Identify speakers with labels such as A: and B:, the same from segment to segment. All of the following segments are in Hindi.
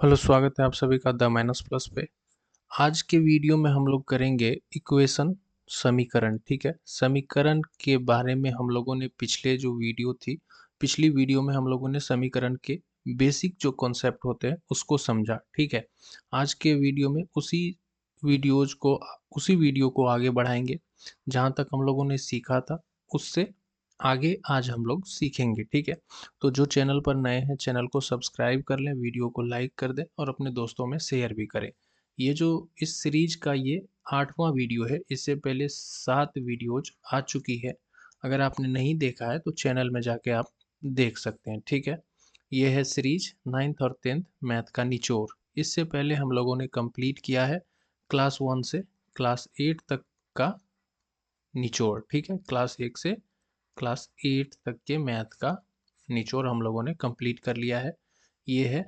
A: हेलो, स्वागत है आप सभी का द माइनस प्लस पे। आज के वीडियो में हम लोग करेंगे इक्वेशन, समीकरण। ठीक है, समीकरण के बारे में हम लोगों ने पिछली वीडियो में हम लोगों ने समीकरण के बेसिक जो कॉन्सेप्ट होते हैं उसको समझा। ठीक है, आज के वीडियो में उसी वीडियो को आगे बढ़ाएंगे। जहाँ तक हम लोगों ने सीखा था उससे आगे आज हम लोग सीखेंगे। ठीक है, तो जो चैनल पर नए हैं चैनल को सब्सक्राइब कर लें, वीडियो को लाइक कर दें और अपने दोस्तों में शेयर भी करें। ये जो इस सीरीज का ये 8वां वीडियो है। इससे पहले 7 वीडियोज आ चुकी है। अगर आपने नहीं देखा है तो चैनल में जाके आप देख सकते हैं। ठीक है, ये है सीरीज 9th और 10th मैथ का निचोड़। इससे पहले हम लोगों ने कंप्लीट किया है क्लास 1 से क्लास 8 तक का निचोड़। ठीक है, क्लास 1 से क्लास 8 तक के मैथ का निचोड़ हम लोगों ने कंप्लीट कर लिया है। ये है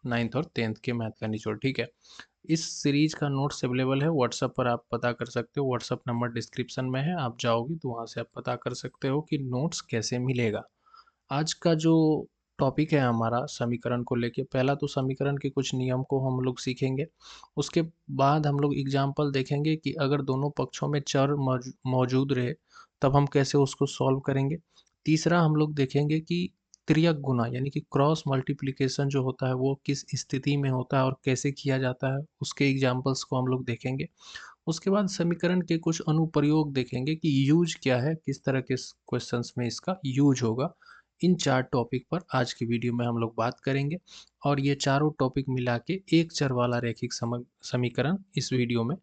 A: 9th और 10th के मैथ का निचोड़। ठीक है, इस सीरीज का नोट्स अवेलेबल है व्हाट्सएप पर, आप पता कर सकते हो। व्हाट्सएप नंबर डिस्क्रिप्शन में है, आप जाओगे तो वहाँ से आप पता कर सकते हो कि नोट्स कैसे मिलेगा। आज का जो टॉपिक है हमारा समीकरण को लेके, पहला तो समीकरण के कुछ नियम को हम लोग सीखेंगे। उसके बाद हम लोग एग्जाम्पल देखेंगे कि अगर दोनों पक्षों में चर मौजूद रहे तब हम कैसे उसको सॉल्व करेंगे। तीसरा हम लोग देखेंगे कि त्रियक गुणा यानी कि क्रॉस मल्टीप्लिकेशन जो होता है वो किस स्थिति में होता है और कैसे किया जाता है, उसके एग्जाम्पल्स को हम लोग देखेंगे। उसके बाद समीकरण के कुछ अनुप्रयोग देखेंगे कि यूज क्या है, किस तरह के क्वेश्चंस में इसका यूज होगा। इन 4 टॉपिक पर आज की वीडियो में हम लोग बात करेंगे और ये चारों टॉपिक मिला के एक चर वाला रैखिक समीकरण इस वीडियो में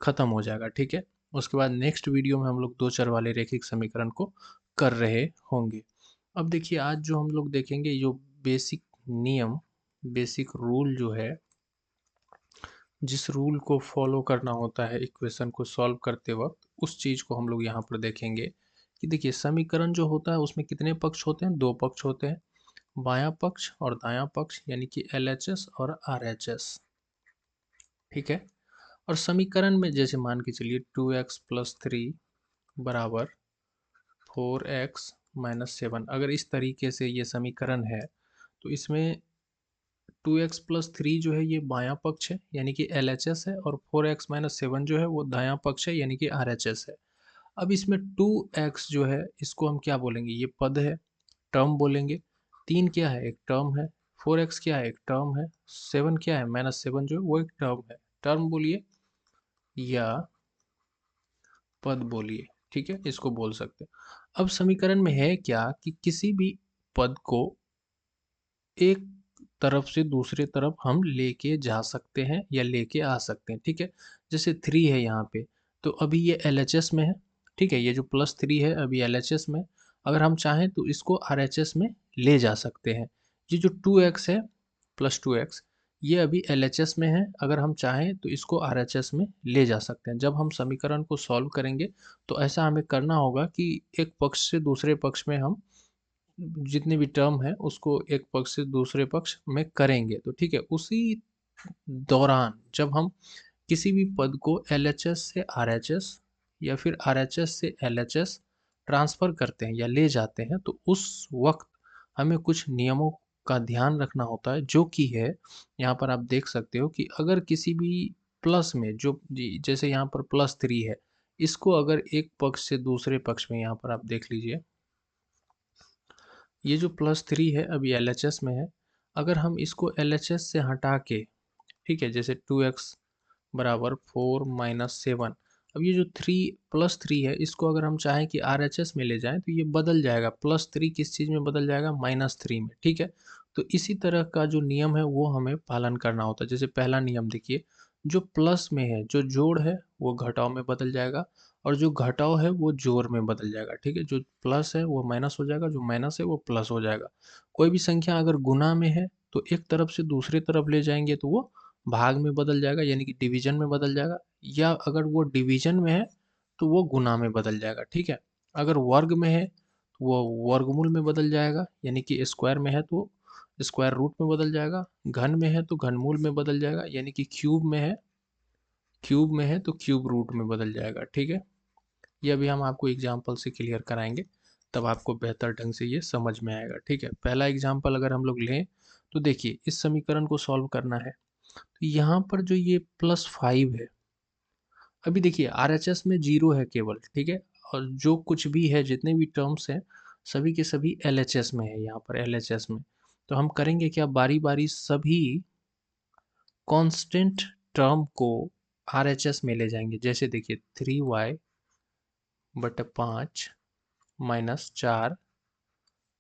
A: खत्म हो जाएगा। ठीक है, उसके बाद नेक्स्ट वीडियो में हम लोग 2 चर वाले रैखिक समीकरण को कर रहे होंगे। अब देखिए, आज जो हम लोग देखेंगे जो बेसिक नियम, बेसिक रूल जो है, जिस रूल को फॉलो करना होता है इक्वेशन को सॉल्व करते वक्त, उस चीज़ को हम लोग यहाँ पर देखेंगे कि देखिए समीकरण जो होता है उसमें कितने पक्ष होते हैं, 2 पक्ष होते हैं, बायां पक्ष और दायां पक्ष, यानी कि LHS और RHS। ठीक है, और समीकरण में जैसे मान के चलिए 2x + 3 बराबर 4x - 7, अगर इस तरीके से ये समीकरण है तो इसमें 2x + 3 जो है ये बायां पक्ष है यानी कि LHS है, और 4x - 7 जो है वो दायां पक्ष है यानी कि RHS है। अब इसमें 2x जो है इसको हम क्या बोलेंगे, ये पद है, टर्म बोलेंगे। 3 क्या है, एक टर्म है। 4x क्या है, एक टर्म है। 7 क्या है, -7 जो है वो एक टर्म है। टर्म बोलिए या पद बोलिए, ठीक है, इसको बोल सकते हैं। अब समीकरण में है क्या कि किसी भी पद को एक तरफ से दूसरे तरफ हम लेके जा सकते हैं या लेके आ सकते हैं। ठीक है, जैसे 3 है यहाँ पे, तो अभी ये LHS में है। ठीक है, ये जो +3 है अभी LHS में, अगर हम चाहें तो इसको RHS में ले जा सकते हैं। ये जो 2x है +2x, ये अभी LHS में है, अगर हम चाहें तो इसको RHS में ले जा सकते हैं। जब हम समीकरण को सॉल्व करेंगे तो ऐसा हमें करना होगा कि एक पक्ष से दूसरे पक्ष में हम जितने भी टर्म है उसको एक पक्ष से दूसरे पक्ष में करेंगे। तो ठीक है, उसी दौरान जब हम किसी भी पद को LHS से RHS या फिर RHS से LHS ट्रांसफ़र करते हैं या ले जाते हैं, तो उस वक्त हमें कुछ नियमों का ध्यान रखना होता है, जो कि है यहाँ पर आप देख सकते हो कि अगर किसी भी प्लस में जो जैसे यहाँ पर +3 है, इसको अगर एक पक्ष से दूसरे पक्ष में, यहाँ पर आप देख लीजिए, ये जो +3 है अभी LHS में है, अगर हम इसको LHS से हटा के, ठीक है, जैसे 2x बराबर 4 - 7, अब ये जो 3 है इसको अगर हम चाहें कि RHS में ले जाएं तो ये बदल जाएगा, +3 किस चीज़ में बदल जाएगा, -3 में। ठीक है, तो इसी तरह का जो नियम है वो हमें पालन करना होता है। जैसे पहला नियम देखिए, जो प्लस में है, जो जोड़ है वो घटाव में बदल जाएगा, और जो घटाव है वो जोड़ में बदल जाएगा। ठीक है, जो प्लस है वो माइनस हो जाएगा, जो माइनस है वो प्लस हो जाएगा। कोई भी संख्या अगर गुना में है तो एक तरफ से दूसरे तरफ ले जाएंगे तो वो भाग में बदल जाएगा यानी कि डिवीजन में बदल जाएगा, या अगर वो डिवीजन में है तो वो गुना में बदल जाएगा। ठीक है, अगर वर्ग में है तो वो वर्गमूल में बदल जाएगा, यानी कि स्क्वायर में है तो स्क्वायर रूट में बदल जाएगा, घन में है तो घनमूल में बदल जाएगा, यानी कि क्यूब में है तो क्यूब रूट में बदल जाएगा। ठीक है, ये अभी हम आपको एग्जाम्पल से क्लियर कराएंगे, तब आपको बेहतर ढंग से ये समझ में आएगा। ठीक है, पहला एग्जाम्पल अगर हम लोग लें तो देखिए इस समीकरण को सॉल्व करना है, तो यहाँ पर जो ये +5 है, अभी देखिए आरएचएस में 0 है केवल, ठीक है, और जो कुछ भी है जितने भी टर्म्स हैं सभी के सभी एलएचएस में है, यहाँ पर एलएचएस में। तो हम करेंगे क्या, बारी बारी सभी कांस्टेंट टर्म को आरएचएस में ले जाएंगे। जैसे देखिए 3y/5 -4,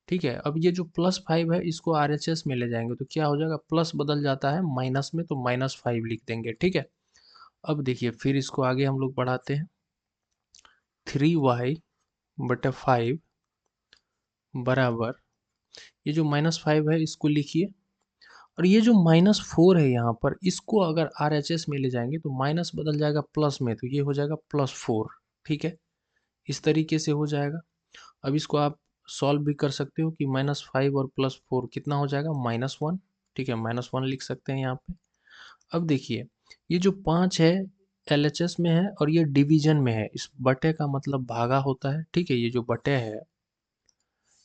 A: ठीक है। अब ये जो +5 है इसको आरएचएस में ले जाएंगे तो क्या हो जाएगा, प्लस बदल जाता है माइनस में, तो -5 लिख देंगे, ठीक है। अब देखिए फिर इसको आगे हम लोग बढ़ाते हैं, 3y/5 बराबर, ये जो -5 है इसको लिखिए, और ये जो -4 है यहाँ पर इसको अगर आरएचएस में ले जाएंगे तो माइनस बदल जाएगा प्लस में, तो ये हो जाएगा +4, ठीक है। इस तरीके से हो जाएगा। अब इसको आप सॉल्व भी कर सकते हो कि -5 और +4 कितना हो जाएगा, -1, ठीक है, -1 लिख सकते हैं यहाँ पे। अब देखिए ये जो 5 है एलएचएस में है और ये डिवीजन में है, इस बटे का मतलब भागा होता है, ठीक है। ये जो बटे है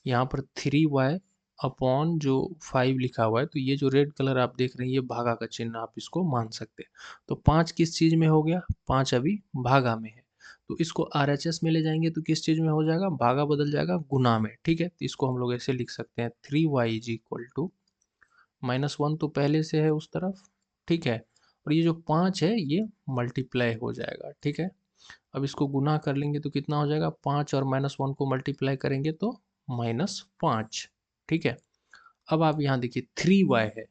A: यहाँ पर 3y/जो 5 लिखा हुआ है, तो ये जो रेड कलर आप देख रहे हैं ये भागा का चिन्ह आप इसको मान सकते हैं। तो 5 किस चीज में हो गया, 5 अभी भागा में है, तो इसको आरएचएस में ले जाएंगे तो किस चीज में हो जाएगा, भागा बदल जाएगा गुना में, ठीक है। तो इसको हम लोग ऐसे लिख सकते हैं, 3y -1 तो पहले से है उस तरफ, ठीक है, और ये जो 5 है ये मल्टीप्लाई हो जाएगा, ठीक है। अब इसको गुना कर लेंगे तो कितना हो जाएगा, 5 और -1 को मल्टीप्लाई करेंगे तो -5, ठीक है। अब आप यहाँ देखिए 3y है,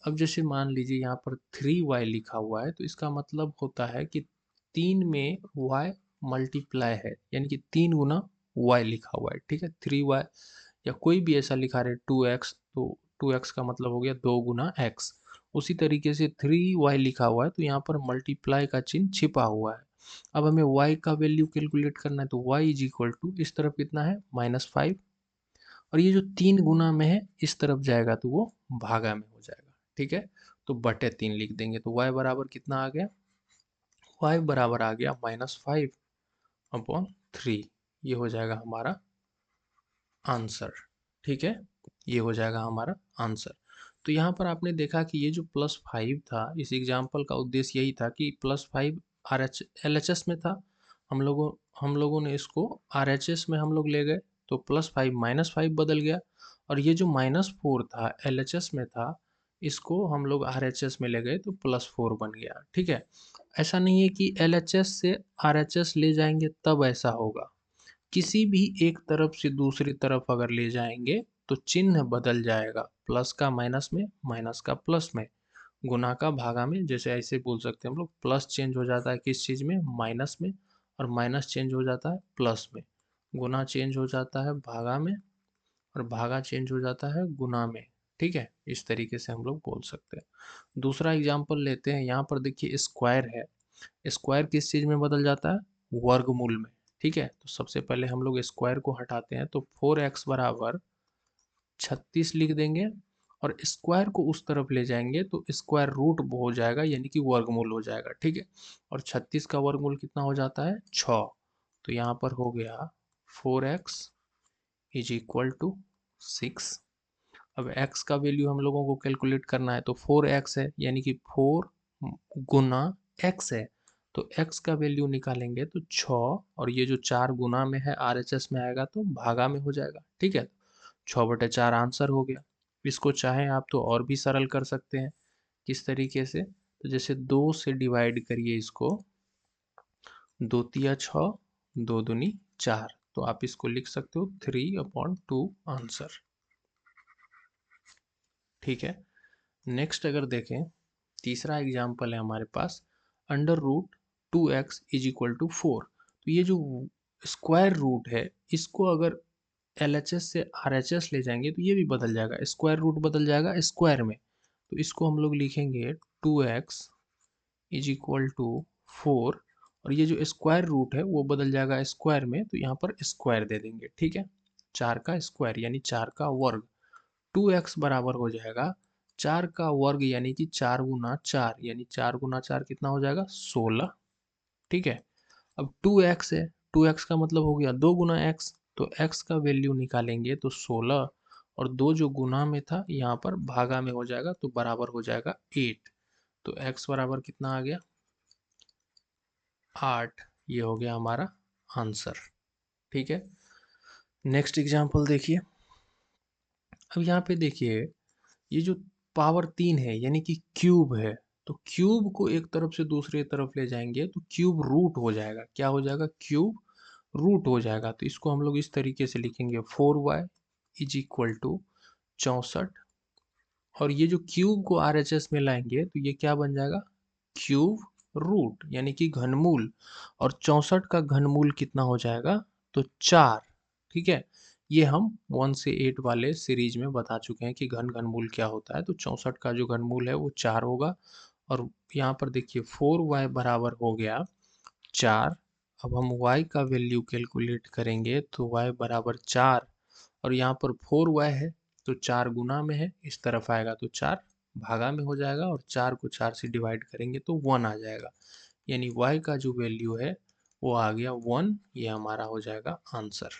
A: अब जैसे मान लीजिए यहाँ पर 3y लिखा हुआ है तो इसका मतलब होता है कि 3 में y मल्टीप्लाई है, यानी कि 3 गुना y लिखा हुआ है, ठीक है। 3y या कोई भी ऐसा लिखा रहे 2x, तो 2x का मतलब हो गया 2 गुना x। उसी तरीके से 3y लिखा हुआ है तो यहाँ पर मल्टीप्लाई का चिन्ह छिपा हुआ है। अब हमें y का वैल्यू कैलकुलेट करना है, तो y इज इक्वल टू, इस तरफ कितना है -5, और ये जो 3 गुना में है इस तरफ जाएगा तो वो भागा में हो जाएगा, ठीक है। तो बटे 3 लिख देंगे, तो y बराबर कितना आ गया, y बराबर आ गया -5/3, ये हो जाएगा हमारा आंसर, ठीक है। ये हो जाएगा हमारा आंसर। तो यहाँ पर आपने देखा कि ये जो +5 था, इस एग्जाम्पल का उद्देश्य यही था कि +5 LHS में था, हम लोगों ने इसको RHS में हम लोग ले गए, तो +5 -5 बदल गया, और ये जो -4 था LHS में था इसको हम लोग RHS में ले गए तो +4 बन गया, ठीक है। ऐसा नहीं है कि LHS से RHS ले जाएंगे तब ऐसा होगा, किसी भी एक तरफ से दूसरी तरफ अगर ले जाएंगे तो चिन्ह बदल जाएगा, प्लस का माइनस में, माइनस का प्लस में, गुना का भागा में, जैसे ऐसे बोल सकते हैं हम लोग, प्लस चेंज हो जाता है किस चीज में, माइनस में, और माइनस चेंज हो जाता है प्लस में, गुना चेंज हो जाता है भागा में, और भागा चेंज हो जाता है गुना में, ठीक है। इस तरीके से हम लोग बोल सकते हैं। दूसरा एग्जाम्पल लेते हैं, यहाँ पर देखिए स्क्वायर है, स्क्वायर किस चीज में बदल जाता है, वर्गमूल में, ठीक है। तो सबसे पहले हम लोग स्क्वायर को हटाते हैं, तो 4x बराबर 36 लिख देंगे, और स्क्वायर को उस तरफ ले जाएंगे तो स्क्वायर रूट हो जाएगा, यानी कि वर्गमूल हो जाएगा, ठीक है। और 36 का वर्गमूल कितना हो जाता है, 6, तो यहाँ पर हो गया 4x इज इक्वल टू 6। अब x का वैल्यू हम लोगों को कैलकुलेट करना है, तो 4x है, यानी कि 4 गुना x है, तो x का वैल्यू निकालेंगे तो 6, और ये जो 4 गुना में है RHS में आएगा तो भागा में हो जाएगा, ठीक है। 6/4 आंसर हो गया। इसको चाहें आप तो और भी सरल कर सकते हैं, किस तरीके से, तो जैसे 2 से डिवाइड करिए इसको, 2 तिया 6, 2 दूनी 4, तो आप इसको लिख सकते हो 3/2 आंसर, ठीक है। नेक्स्ट अगर देखें, तीसरा एग्जाम्पल है हमारे पास, √2x = 4, तो ये जो स्क्वायर रूट है इसको अगर LHS से RHS ले जाएंगे तो ये भी बदल जाएगा, स्क्वायर रूट बदल जाएगा स्क्वायर में, तो इसको हम लोग लिखेंगे 2x = 4, और ये जो स्क्वायर रूट है वो बदल जाएगा स्क्वायर में, तो यहाँ पर स्क्वायर दे देंगे, ठीक है। 4 का स्क्वायर यानी 4 का वर्ग, 2x बराबर हो जाएगा 4 का वर्ग, यानी कि 4 गुना 4, यानी 4 गुना 4 कितना हो जाएगा, 16, ठीक है। अब 2x है, 2x का मतलब हो गया 2 गुना x, तो x का वैल्यू निकालेंगे तो 16, और 2 जो गुना में था यहाँ पर भागा में हो जाएगा तो बराबर हो जाएगा 8। तो x बराबर कितना आ गया 8। ये हो गया हमारा आंसर। ठीक है, नेक्स्ट एग्जांपल देखिए। अब यहाँ पे देखिए ये जो पावर 3 है यानी कि क्यूब है, तो क्यूब को एक तरफ से दूसरी तरफ ले जाएंगे तो क्यूब रूट हो जाएगा। क्या हो जाएगा, क्यूब रूट हो जाएगा। तो इसको हम लोग इस तरीके से लिखेंगे 4y इज इक्वल टू 64। और ये जो क्यूब को आरएचएस में लाएंगे तो ये क्या बन जाएगा, क्यूब रूट यानी कि घनमूल। और 64 का घनमूल कितना हो जाएगा, तो 4। ठीक है, ये हम 1 से 8 वाले सीरीज में बता चुके हैं कि घनमूल क्या होता है। तो 64 का जो घनमूल है वो 4 होगा। और यहाँ पर देखिए 4y बराबर हो गया 4। अब हम y का वैल्यू कैलकुलेट करेंगे तो y बराबर 4। और यहाँ पर 4y है तो 4 गुना में है, इस तरफ आएगा तो 4 भागा में हो जाएगा और 4 को 4 से डिवाइड करेंगे तो 1 आ जाएगा। यानी y का जो वैल्यू है वो आ गया 1। ये हमारा हो जाएगा आंसर।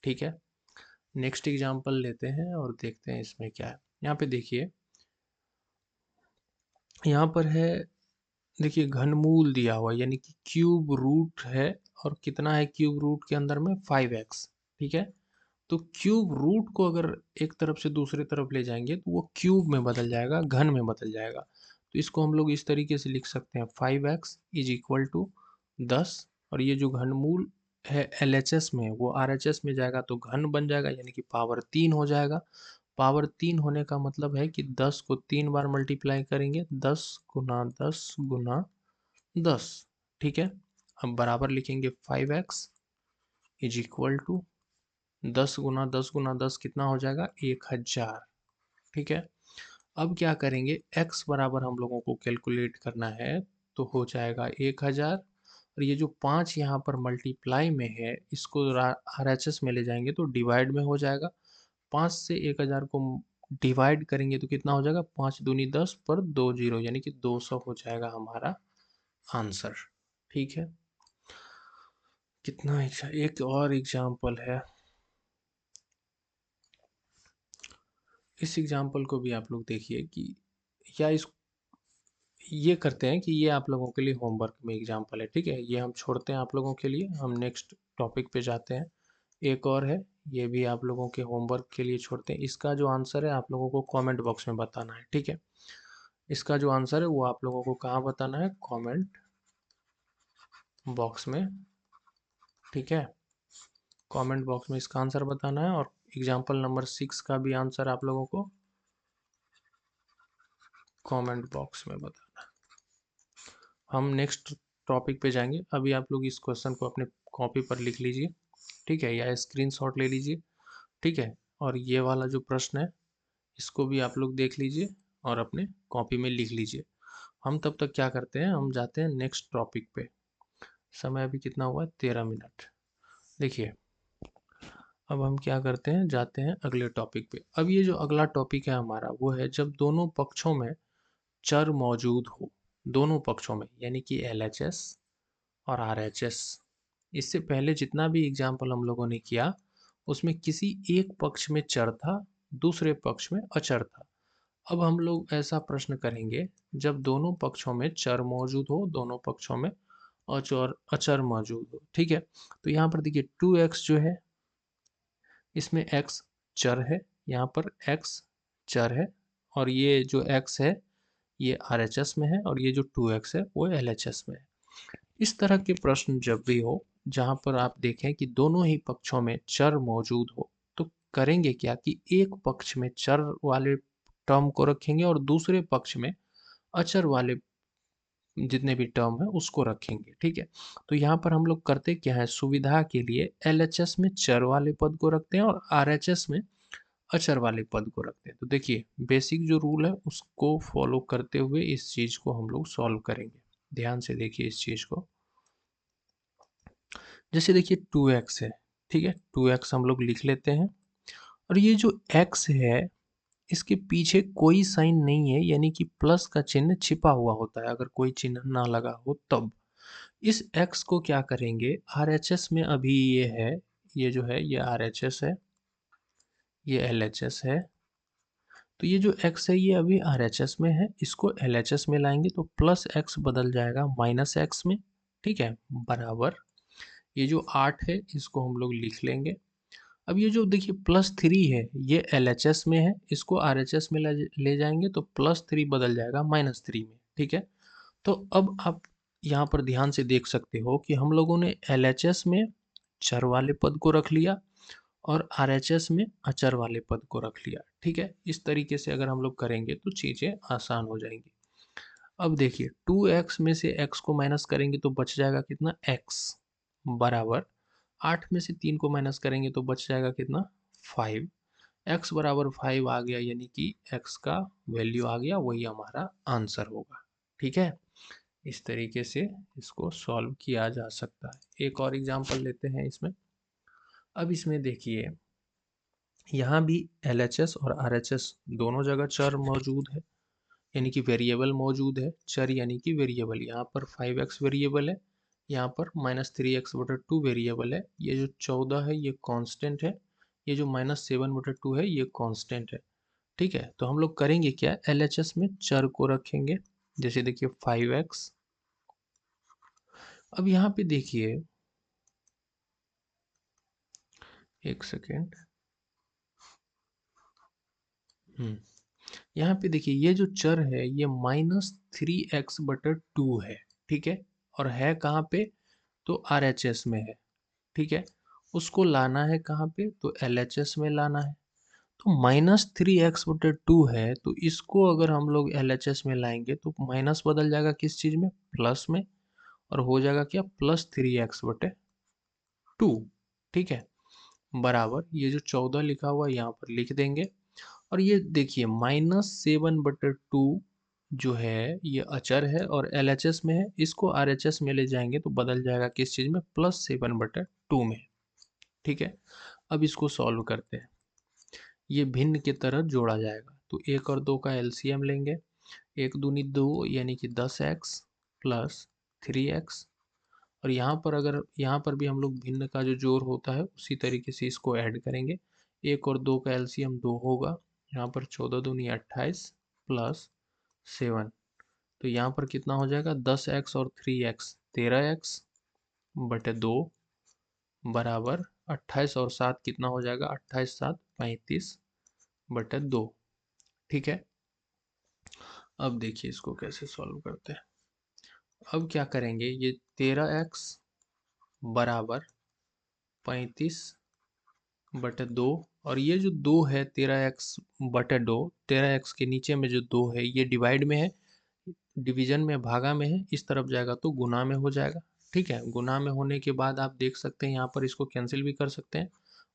A: ठीक है, नेक्स्ट एग्जांपल लेते हैं और देखते हैं इसमें क्या है। यहाँ पे देखिए, यहाँ पर है देखिए घनमूल दिया हुआ है यानी कि क्यूब रूट है। और कितना है क्यूब रूट के अंदर में 5x। ठीक है, तो क्यूब रूट को अगर एक तरफ से दूसरी तरफ ले जाएंगे तो वो क्यूब में बदल जाएगा, घन में बदल जाएगा। तो इसको हम लोग इस तरीके से लिख सकते हैं 5x इज इक्वल टू 10। और ये जो घनमूल है LHS में वो RHS में जाएगा तो घन बन जाएगा यानी कि पावर 3 हो जाएगा। पावर 3 होने का मतलब है कि 10 को 3 बार मल्टीप्लाई करेंगे, 10 गुना 10 गुना 10। ठीक है, अब बराबर लिखेंगे 5x इज इक्वल टू 10 गुना 10 गुना 10 कितना हो जाएगा 1000। ठीक है, अब क्या करेंगे, x बराबर हम लोगों को कैलकुलेट करना है तो हो जाएगा 1000। और ये जो 5 यहाँ पर मल्टीप्लाई में है इसको RHS में ले जाएंगे तो डिवाइड में हो जाएगा। 5 से 1000 को डिवाइड करेंगे तो कितना हो जाएगा, 5 दूनी 10 पर 2 जीरो यानी कि 200 हो जाएगा हमारा आंसर। ठीक है, कितना एक और एग्जाम्पल है। इस एग्जाम्पल को भी आप लोग देखिए कि या इस ये करते हैं कि ये आप लोगों के लिए होमवर्क में एग्जाम्पल है। ठीक है, ये हम छोड़ते हैं आप लोगों के लिए, हम नेक्स्ट टॉपिक पे जाते हैं। एक और है, ये भी आप लोगों के होमवर्क के लिए छोड़ते हैं। इसका जो आंसर है आप लोगों को कमेंट बॉक्स में बताना है। ठीक है, इसका जो आंसर है वो आप लोगों को कहाँ बताना है, कमेंट बॉक्स में। ठीक है, कमेंट बॉक्स में इसका आंसर बताना है। और एग्जाम्पल नंबर 6 का भी आंसर आप लोगों को कमेंट बॉक्स में बताना है। हम नेक्स्ट टॉपिक पे जाएंगे। अभी आप लोग इस क्वेश्चन को अपने कॉपी पर लिख लीजिए। ठीक है, या स्क्रीनशॉट ले लीजिए। ठीक है, और ये वाला जो प्रश्न है इसको भी आप लोग देख लीजिए और अपने कॉपी में लिख लीजिए। हम तब तक क्या करते हैं, हम जाते हैं नेक्स्ट टॉपिक पे। समय अभी कितना हुआ है, 13 मिनट। देखिए, अब हम क्या करते हैं, जाते हैं अगले टॉपिक पे। अब ये जो अगला टॉपिक है हमारा वो है जब दोनों पक्षों में चर मौजूद हो। दोनों पक्षों में यानी कि LHS और RHS। इससे पहले जितना भी एग्जाम्पल हम लोगों ने किया उसमें किसी एक पक्ष में चर था, दूसरे पक्ष में अचर था। अब हम लोग ऐसा प्रश्न करेंगे जब दोनों पक्षों में चर मौजूद हो, दोनों पक्षों में अचर अचर मौजूद हो। ठीक है, तो यहाँ पर देखिए 2x जो है इसमें x चर है, यहाँ पर x चर है। और ये जो x है ये RHS में है और ये जो 2x है वो LHS में है। इस तरह के प्रश्न जब भी हो जहाँ पर आप देखें कि दोनों ही पक्षों में चर मौजूद हो तो करेंगे क्या कि एक पक्ष में चर वाले टर्म को रखेंगे और दूसरे पक्ष में अचर वाले जितने भी टर्म है उसको रखेंगे। ठीक है, तो यहाँ पर हम लोग करते क्या है, सुविधा के लिए LHS में चर वाले पद को रखते हैं और RHS में अचर वाले पद को रखते हैं। तो देखिए बेसिक जो रूल है उसको फॉलो करते हुए इस चीज को हम लोग सॉल्व करेंगे। ध्यान से देखिए इस चीज को। जैसे देखिए 2x है, ठीक है, 2x हम लोग लिख लेते हैं। और ये जो x है इसके पीछे कोई साइन नहीं है यानी कि प्लस का चिन्ह छिपा हुआ होता है, अगर कोई चिन्ह ना लगा हो तब। इस x को क्या करेंगे, RHS में अभी ये है, ये जो है ये RHS है, ये LHS है, तो ये जो x है ये अभी RHS में है, इसको LHS में लाएंगे तो प्लस x बदल जाएगा माइनस x में, ठीक है, बराबर ये जो 8 है इसको हम लोग लिख लेंगे। अब ये जो देखिए +3 है ये LHS में है, इसको RHS में ले जाएंगे तो +3 बदल जाएगा -3 में, ठीक है। तो अब आप यहाँ पर ध्यान से देख सकते हो कि हम लोगों ने LHS में चर वाले पद को रख लिया और RHS में अचर वाले पद को रख लिया, ठीक है। इस तरीके से अगर हम लोग करेंगे तो चीज़ें आसान हो जाएंगी। अब देखिए 2x में से x को माइनस करेंगे तो बच जाएगा कितना, x बराबर 8 में से 3 को माइनस करेंगे तो बच जाएगा कितना, 5। x बराबर 5 आ गया, यानी कि x का वैल्यू आ गया, वही हमारा आंसर होगा, ठीक है। इस तरीके से इसको सॉल्व किया जा सकता है। एक और एग्जांपल लेते हैं इसमें। अब इसमें देखिए यहाँ भी LHS और RHS दोनों जगह चर मौजूद है, यानी कि वेरिएबल मौजूद है। चर यानी कि वेरिएबल, यहाँ पर 5x वेरिएबल है, यहाँ पर -3x/2 वेरिएबल है। ये जो 14 है ये कांस्टेंट है, ये जो -7/2 है ये कांस्टेंट है, ठीक है। तो हम लोग करेंगे क्या, LHS में चर को रखेंगे, जैसे देखिए 5x। अब यहाँ पे देखिए एक सेकेंड, यहाँ पे देखिए ये जो चर है ये -3x/2 है, ठीक है, और है कहाँ पे, तो RHS में है, ठीक है। उसको लाना है कहाँ पे, तो LHS में लाना है। तो -3x/2 है, तो इसको अगर हम लोग LHS में लाएंगे तो माइनस बदल जाएगा किस चीज़ में, प्लस में, और हो जाएगा क्या, +3x/2, ठीक है, बराबर ये जो 14 लिखा हुआ है यहाँ पर लिख देंगे। और ये देखिए -7/2 जो है ये अचर है और LHS में है, इसको RHS में ले जाएंगे तो बदल जाएगा किस चीज़ में, +7/2 में, ठीक है। अब इसको सॉल्व करते हैं, ये भिन्न की तरह जोड़ा जाएगा तो 1 और 2 का LCM लेंगे, 1 दूनी 2 यानी कि 10x प्लस 3x, और यहाँ पर अगर यहाँ पर भी हम लोग भिन्न का जो जोड़ होता है उसी तरीके से इसको ऐड करेंगे। 1 और 2 का LCM 2 होगा, यहाँ पर 14 दूनी 28 प्लस 7, तो यहाँ पर कितना हो जाएगा, 10x और 3x 13x बटे 2 बराबर 28 और 7 कितना हो जाएगा, 28 7 35 बटे 2, ठीक है। अब देखिए इसको कैसे सॉल्व करते हैं। अब क्या करेंगे, ये 13x बराबर 35 बटे 2, और ये जो 2 है 13x बटे 2, 13x के नीचे में जो 2 है ये डिवाइड में है, डिवीजन में भागा में है, इस तरफ जाएगा तो गुना में हो जाएगा, ठीक है। गुना में होने के बाद आप देख सकते हैं यहाँ पर इसको कैंसिल भी कर सकते हैं,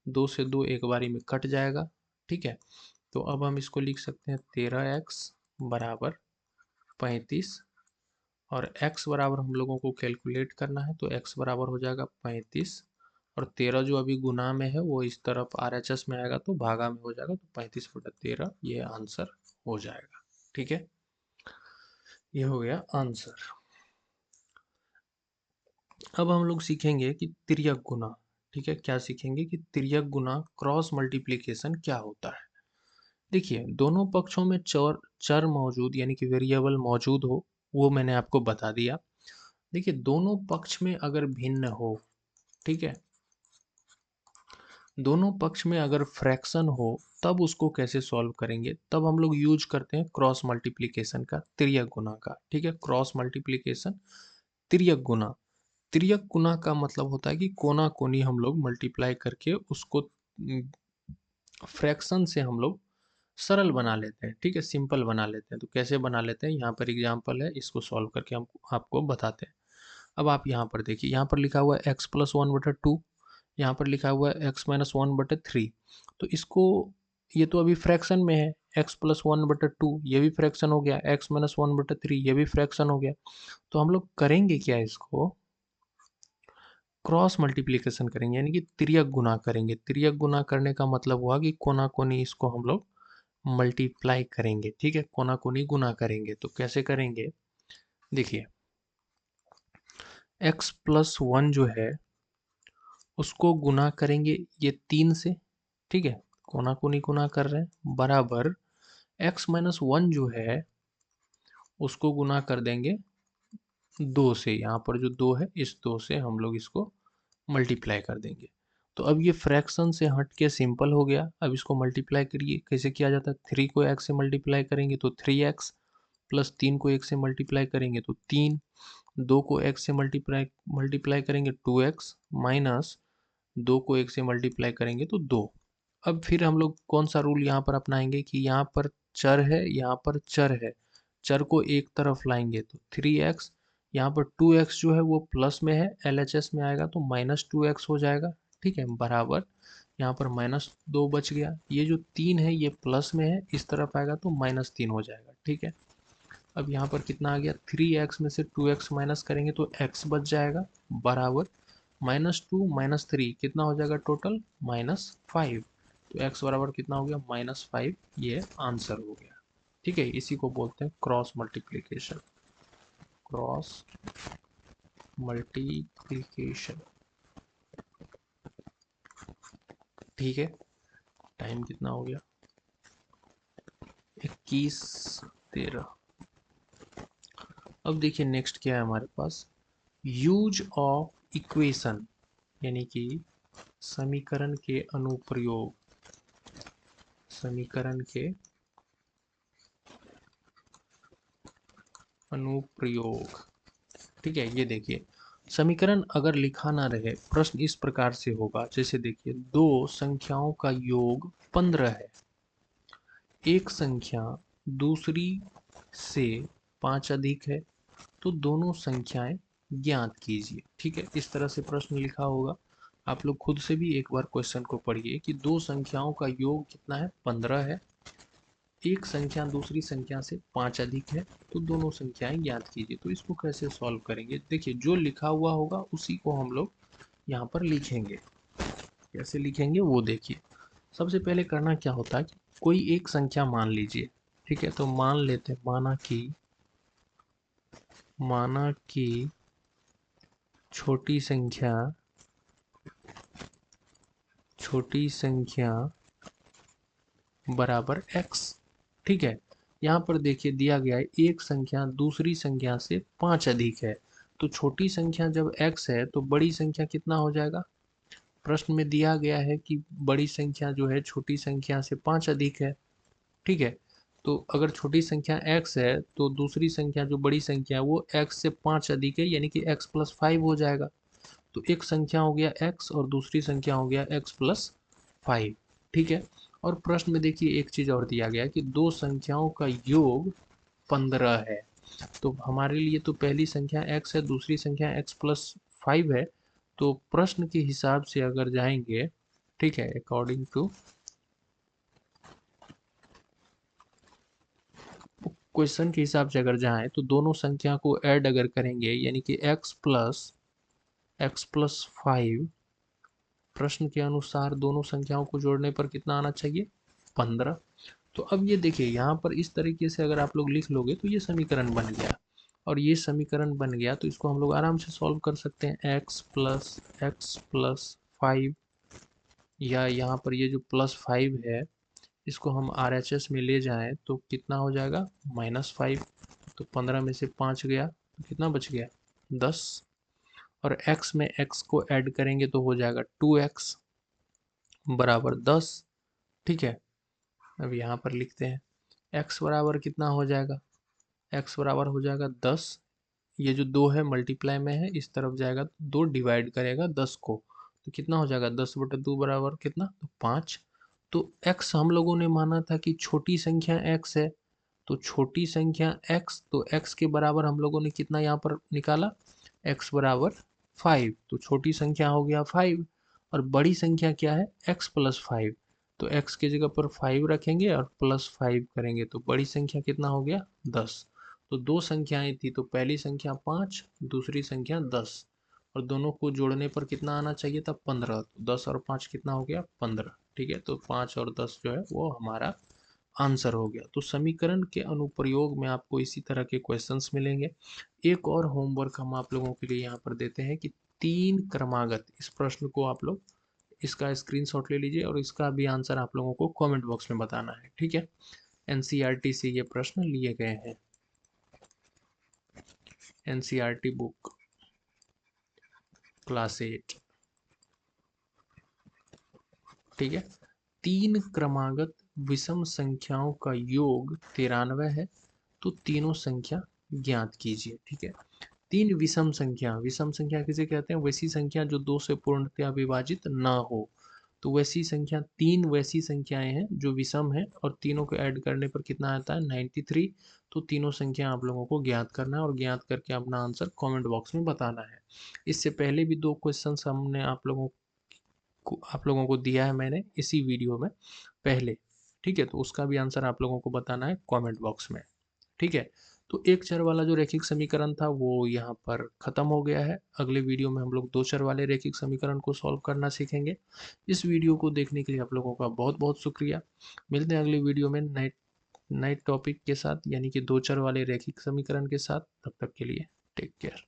A: 2 से 2 एक बारी में कट जाएगा, ठीक है। तो अब हम इसको लिख सकते हैं 13x बराबर 35, और x बराबर हम लोगों को कैलकुलेट करना है तो x बराबर हो जाएगा 35, और 13 जो अभी गुना में है वो इस तरफ RHS में आएगा तो भागा में हो जाएगा, तो 35/13 ये आंसर हो जाएगा, ठीक है। ये हो गया आंसर। अब हम लोग सीखेंगे कि तिर्यक गुना, ठीक है, क्या सीखेंगे कि तिर्यक गुना क्रॉस मल्टीप्लिकेशन क्या होता है। देखिए दोनों पक्षों में चर चर मौजूद यानी कि वेरिएबल मौजूद हो, वो मैंने आपको बता दिया। देखिए दोनों पक्ष में अगर भिन्न हो, ठीक है, दोनों पक्ष में अगर फ्रैक्शन हो तब उसको कैसे सॉल्व करेंगे, तब हम लोग यूज करते हैं क्रॉस मल्टीप्लिकेशन का, तिर्यक गुना का, ठीक है। क्रॉस मल्टीप्लिकेशन तिर्यक गुना, तिर्यक गुना का मतलब होता है कि कोना कोनी हम लोग मल्टीप्लाई करके उसको फ्रैक्शन से हम लोग सरल बना लेते हैं, ठीक है, सिंपल बना लेते हैं। तो कैसे बना लेते हैं, यहाँ पर एग्जांपल है, इसको सॉल्व करके हम आपको बताते हैं। अब आप यहाँ पर देखिए, यहाँ पर लिखा हुआ है x+1/2, यहाँ पर लिखा हुआ है x-1/3, तो इसको, ये तो अभी फ्रैक्शन में है, x+1/2 ये भी फ्रैक्शन हो गया, x-1/3 ये भी फ्रैक्शन हो गया। तो हम लोग करेंगे क्या, इसको क्रॉस मल्टीप्लिकेशन करेंगे, यानी कि तिर्यक गुना करेंगे। तिर्यक गुना करने का मतलब हुआ कि कोना कोनी इसको हम लोग मल्टीप्लाई करेंगे, ठीक है, कोना कोनी गुना करेंगे। तो कैसे करेंगे, देखिए x+1 जो है उसको गुना करेंगे ये 3 से, ठीक है, कोना कोनी गुना कर रहे हैं, बराबर x-1 जो है उसको गुना कर देंगे 2 से। यहाँ पर जो 2 है, इस 2 से हम लोग इसको मल्टीप्लाई कर देंगे। तो अब ये फ्रैक्शन से हट के सिंपल हो गया। अब इसको मल्टीप्लाई करिए, कैसे किया जाता है? 3 को x से मल्टीप्लाई करेंगे तो 3x, प्लस 3 को 1 से मल्टीप्लाई करेंगे तो 3, 2 को x से मल्टीप्लाई करेंगे 2x, माइनस 2 को 1 से मल्टीप्लाई करेंगे तो 2। अब फिर हम लोग कौन सा रूल यहाँ पर अपनाएंगे कि यहाँ पर चर है, यहाँ पर चर है, चर को एक तरफ लाएंगे तो 3x, यहाँ पर 2x जो है वो प्लस में है, LHS में आएगा तो -2x हो जाएगा। ठीक है, बराबर यहाँ पर -2 बच गया। ये जो 3 है ये प्लस में है, इस तरफ आएगा तो -3 हो जाएगा। ठीक है, अब यहाँ पर कितना आ गया? 3x में से 2x माइनस करेंगे तो x बच जाएगा, बराबर -2 -3 कितना हो जाएगा टोटल? -5। तो x बराबर कितना हो गया? -5। ये आंसर हो गया। ठीक है, इसी को बोलते हैं क्रॉस मल्टीप्लिकेशन। Cross multiplication. ठीक है, टाइम कितना हो गया? 21:13। अब देखिए नेक्स्ट क्या है हमारे पास, यूज ऑफ इक्वेशन, यानी कि समीकरण के अनुप्रयोग। समीकरण के अनुप्रयोग। ठीक है, ये देखिए समीकरण अगर लिखा ना रहे, प्रश्न इस प्रकार से होगा, जैसे देखिए दो संख्याओं का योग 15 है, एक संख्या दूसरी से 5 अधिक है, तो दोनों संख्याएं ज्ञात कीजिए। ठीक है, इस तरह से प्रश्न लिखा होगा। आप लोग खुद से भी एक बार क्वेश्चन को पढ़िए कि दो संख्याओं का योग कितना है? 15 है, एक संख्या दूसरी संख्या से 5 अधिक है, तो दोनों संख्याएं ज्ञात कीजिए। तो इसको कैसे सॉल्व करेंगे? देखिए जो लिखा हुआ होगा उसी को हम लोग यहाँ पर लिखेंगे। कैसे लिखेंगे वो देखिए। सबसे पहले करना क्या होता है कि कोई एक संख्या मान लीजिए। ठीक है, तो मान लेते हैं, माना कि छोटी संख्या बराबर x। ठीक है, यहाँ पर देखिए दिया गया है एक संख्या दूसरी संख्या से 5 अधिक है, तो छोटी संख्या जब x है तो बड़ी संख्या कितना हो जाएगा? प्रश्न में दिया गया है कि बड़ी संख्या जो है छोटी संख्या से 5 अधिक है। ठीक है, तो अगर छोटी संख्या x है तो दूसरी संख्या जो बड़ी संख्या है वो x से 5 अधिक है, यानी कि x + 5 हो जाएगा। तो एक संख्या हो गया x और दूसरी संख्या हो गया x + 5। ठीक है, और प्रश्न में देखिए एक चीज और दिया गया है कि दो संख्याओं का योग 15 है। तो हमारे लिए तो पहली संख्या x है, दूसरी संख्या x + 5 है। तो प्रश्न के हिसाब से अगर जाएंगे, ठीक है, अकॉर्डिंग टू क्वेश्चन के हिसाब से अगर जाएं तो दोनों संख्या को ऐड अगर करेंगे, यानी कि x + 5, प्रश्न के अनुसार दोनों संख्याओं को जोड़ने पर कितना आना चाहिए? 15। तो अब ये देखिए यहाँ पर इस तरीके से अगर आप लोग लिख लोगे तो ये समीकरण बन गया, और ये समीकरण बन गया तो इसको हम लोग आराम से सॉल्व कर सकते हैं। x + 5, या यहाँ पर ये जो +5 है इसको हम RHS में ले जाएं तो कितना हो जाएगा? -5। तो 15 में से 5 गया तो कितना बच गया? 10। और x में x को ऐड करेंगे तो हो जाएगा 2x बराबर 10। ठीक है, अब यहाँ पर लिखते हैं x बराबर कितना हो जाएगा? x बराबर हो जाएगा 10। ये जो 2 है मल्टीप्लाई में है, इस तरफ जाएगा तो 2 डिवाइड करेगा 10 को, तो कितना हो जाएगा? 10/2 बराबर कितना? तो 5। तो x हम लोगों ने माना था कि छोटी संख्या x है, तो छोटी संख्या x, तो x के बराबर हम लोगों ने कितना यहाँ पर निकाला? x बराबर 5। तो छोटी संख्या हो गया 5, और बड़ी संख्या क्या है? x + 5। तो x की जगह पर 5 रखेंगे और +5 करेंगे तो बड़ी संख्या कितना हो गया? 10। तो दो संख्याएं थी, तो पहली संख्या 5, दूसरी संख्या 10, और दोनों को जोड़ने पर कितना आना चाहिए था? 15। तो 10 और 5 कितना हो गया? 15। ठीक है, तो 5 और 10 जो है वो हमारा आंसर हो गया। तो समीकरण के अनुप्रयोग में आपको इसी तरह के क्वेश्चंस मिलेंगे। एक और होमवर्क हम आप लोगों के लिए यहाँ पर देते हैं कि 3 क्रमागत, इस प्रश्न को आप लोग इसका स्क्रीनशॉट ले लीजिए और इसका भी आंसर आप लोगों को कमेंट बॉक्स में बताना है, ठीक है। एनसीईआरटी से ये प्रश्न लिए गए हैं, एनसीईआरटी बुक क्लास 8, ठीक है। 3 क्रमागत विषम संख्याओं का योग 93 है, तो तीनों संख्या ज्ञात कीजिए, ठीक है। 3 विषम संख्या किसे कहते हैं? वैसी संख्या जो 2 से पूर्णतया विभाजित ना हो। तो वैसी संख्या 3 वैसी संख्याएं हैं जो विषम है और तीनों को ऐड करने पर कितना आता है? 93। तो तीनों संख्या आप लोगों को ज्ञात करना है और ज्ञात करके अपना आंसर कमेंट बॉक्स में बताना है। इससे पहले भी 2 क्वेश्चंस हमने आप लोगों को दिया है मैंने इसी वीडियो में पहले, ठीक है। तो उसका भी आंसर आप लोगों को बताना है कमेंट बॉक्स में, ठीक है। तो एक चर वाला जो रैखिक समीकरण था वो यहाँ पर खत्म हो गया है। अगले वीडियो में हम लोग 2 चर वाले रैखिक समीकरण को सॉल्व करना सीखेंगे। इस वीडियो को देखने के लिए आप लोगों का बहुत बहुत शुक्रिया। मिलते हैं अगले वीडियो में नए नए टॉपिक के साथ, यानी कि 2 चर वाले रैखिक समीकरण के साथ। तब तक के लिए टेक केयर।